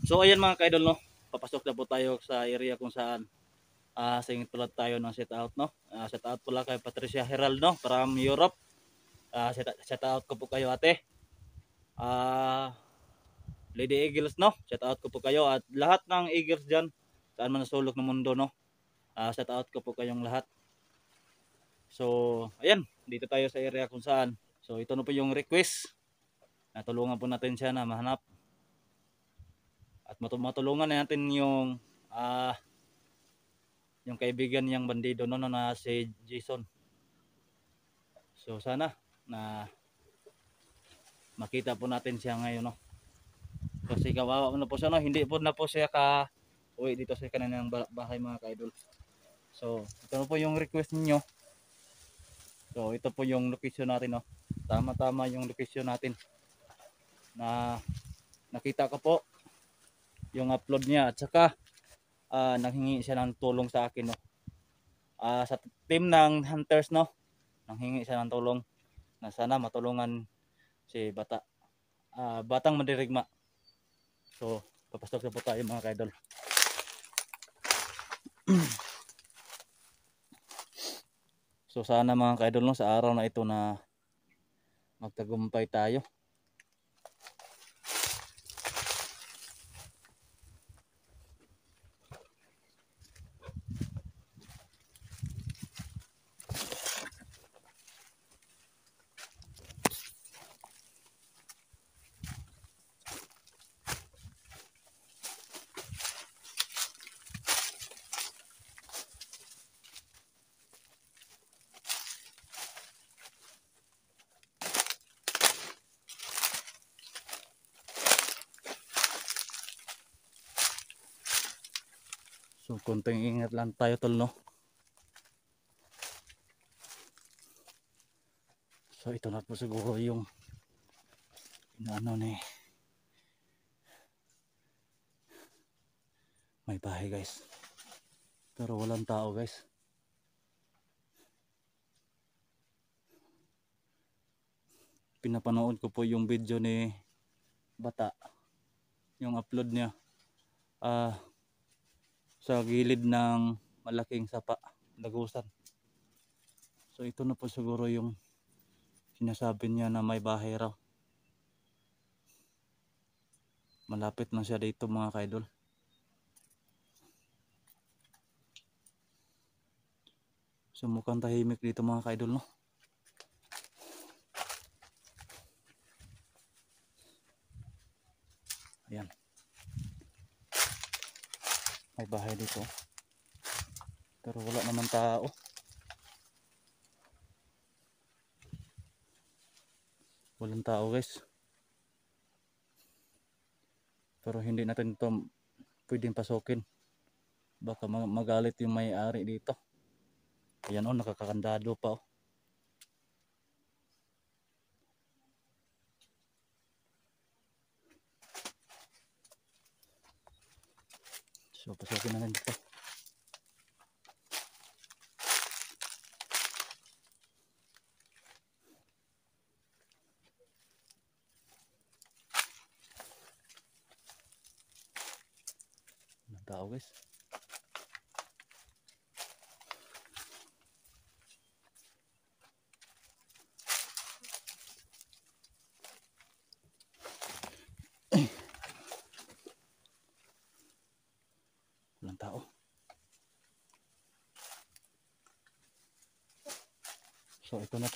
So ayan mga ka-idol, no, papasok na po tayo sa area kung saan singit pala tayo ng set out, no. Set out pala kay Patricia Herald, no, from Europe. Set out ko po kayo ate. Lady Eagles, no, set out ko po kayo at lahat ng Eagles dyan saan man nasulok ng mundo, no. Set out ko po kayong lahat. So ayan, dito tayo sa area kung saan. So ito na po yung request. Natulungan po natin siya na mahanap at matulungan natin yung kaibigan niyang bandido no, na si Jason. So sana na makita po natin siya ngayon, no. Kasi kawawa na po siya, no. Hindi po na po siya ka uwi dito sa kanilang bahay mga ka-idol. So ito na po yung request niyo. So ito po yung location natin, no. Tama-tama yung location natin na nakita ko po yung upload niya at saka nanghingi siya ng tulong sa akin, no. Sa team ng hunters, no, nanghingi siya ng tulong na sana matulungan si batang mandirigma. So papasok na po tayo mga ka-idol. So sana mga ka-idol, no, sa araw na ito na magtagumpay tayo. So konting ingat lang tayo tol, no. So ito na po siguro yung ano ni may bahay guys, pero walang tao guys. Pinapanood ko po yung video ni bata, yung upload niya sa gilid ng malaking sapa, dagusan. So ito na po siguro yung sinasabi niya na may bahay raw. Malapit na siya dito mga ka-idol. So mukhang tahimik dito mga ka-idol, no. Ayan, may bahay dito pero wala naman tao. Walang tao guys, pero hindi natin ito pwedeng pasukin, baka magalit yung may-ari dito. Ayan, oh, nakakakandado pa, oh. So pasukin na dito. Walang tao guys. Walang tao. So ito na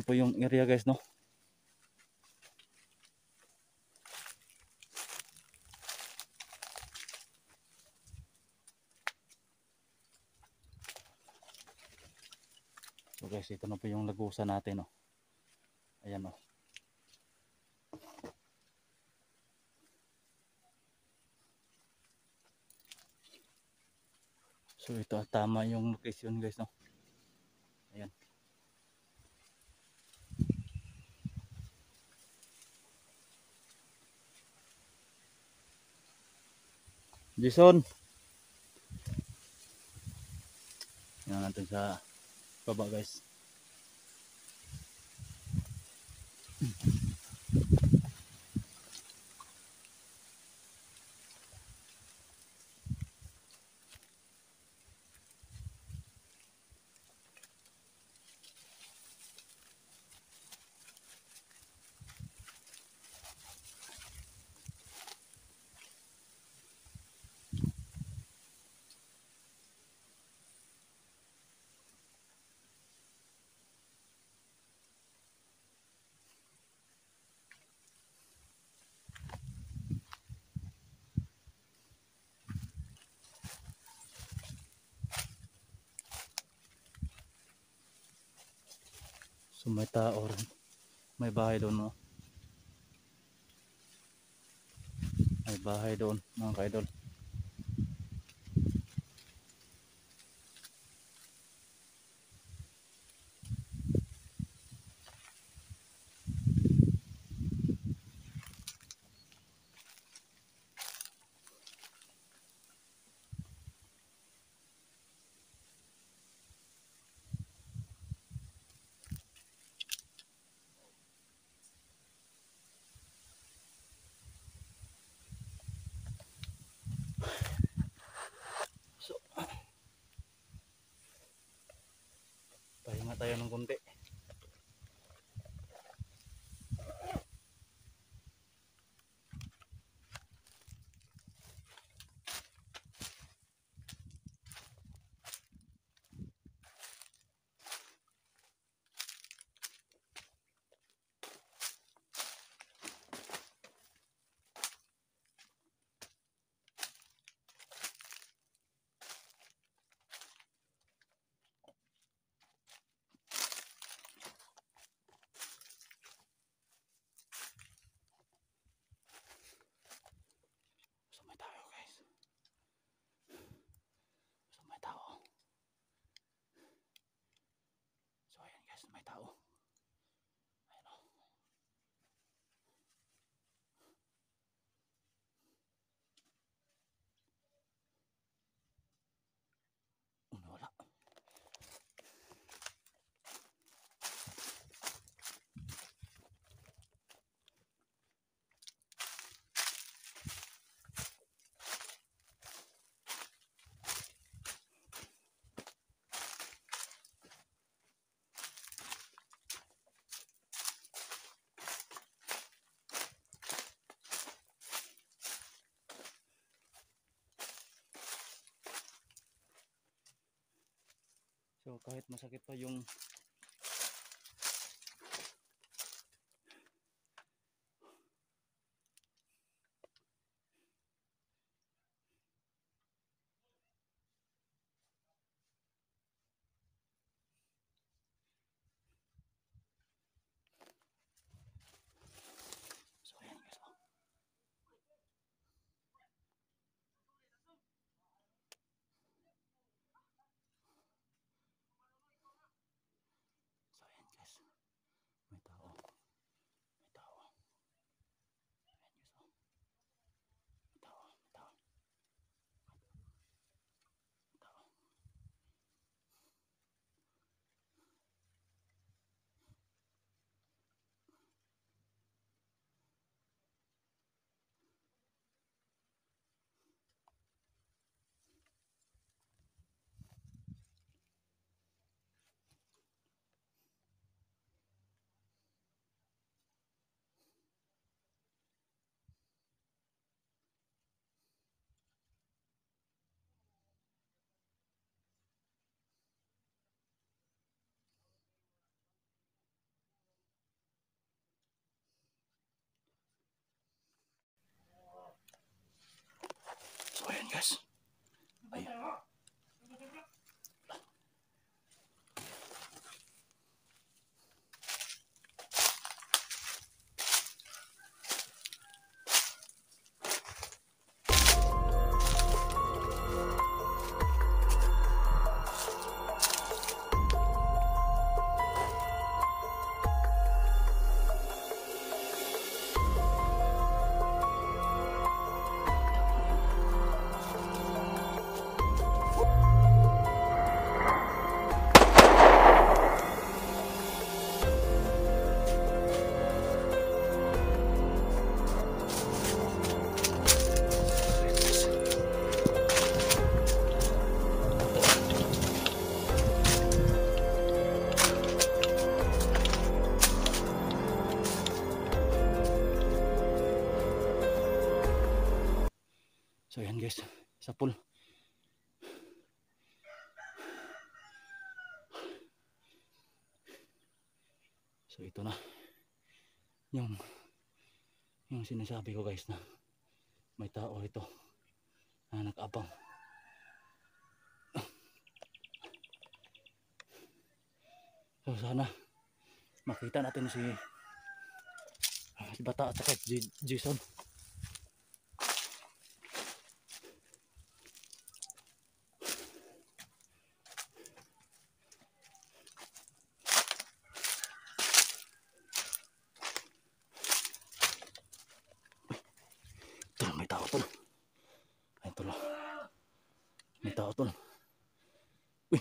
po yung area guys, no. So guys, ito na po yung lagusan natin, no. Ayan, no. So ito tama yung location guys, no. Ayan. Jason. Yan natin sa baba guys. So may tao rin. May bahay doon, no? May bahay doon, mga kaidol. So, pahinga tayo ng konti. So may tao, guys. So may tao. So ayan, guys, may tao. Ayan, oh. Wala. So kahit masakit pa yung so ayan, guys, oh. So ayan, guys. May tao. May tao. Ayan, guys, oh. May tao. May tao. May tao. So ayan, guys. Ayan. So ayan, guys, sa pool. So ito na yung sinasabi ko, guys, na may tao ito na nag-abang. So sana makita natin si Bata at saka Jason. Tol, may tao tol. Ay tol. May tao tol. Uy.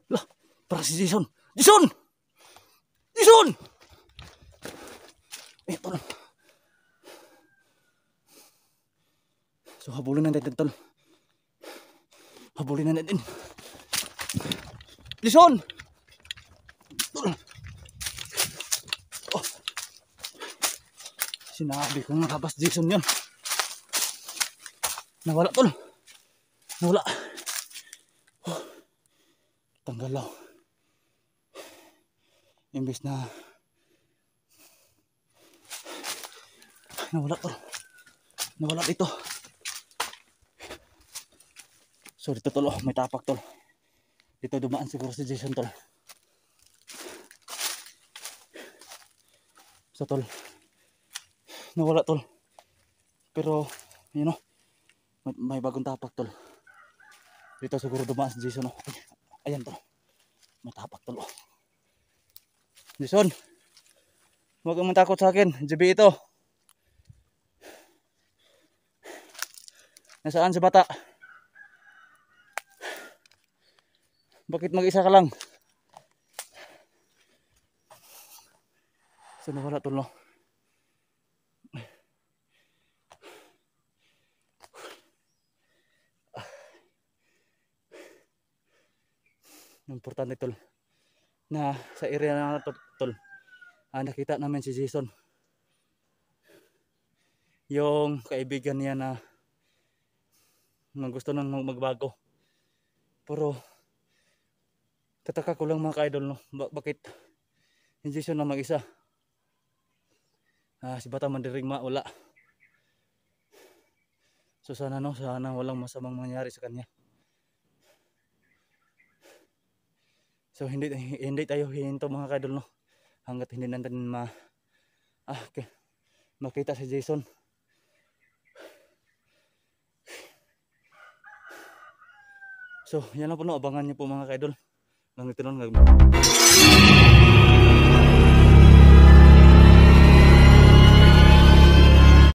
Lah, para si Jason. Jason! Jason! Eh tol. So habulin na natin tol. Habulin na natin. Jason! Tol. Oh. Sinabi kong nakabas Jason yun. Nawala tol. Nawala. Oh. Tanggalaw. Imbis na nawala tol. Nawala dito. So dito tol, oh, may tapak tol. Dito dumaan siguro si Jason tol. So tol, nawala tol. Pero you know, may bagong tapak tol. Dito siguro dumaan si Jason, oh. Ayan tol. May tapak tol, oh. Jason, huwag kang matakot sa akin. JB ito. Nasaan si Bata? Bakit mag-isa ka lang? So nawala tol, no? Importante tol na sa area na tol, nakita namin si Jason, yung kaibigan niya na gusto nang magbago. Pero tataka ko lang mga ka-idol, no? Bakit si Jason na mag-isa? Si Bata mandirigma wala. So sana no, sana walang masamang mangyari sa kanya. So hindi tayo hihinto mga ka-idol, no? Hanggat hindi natin makita si Jason. So yan lang po, no? Abangan niyo po mga ka-idol. Ganito lang.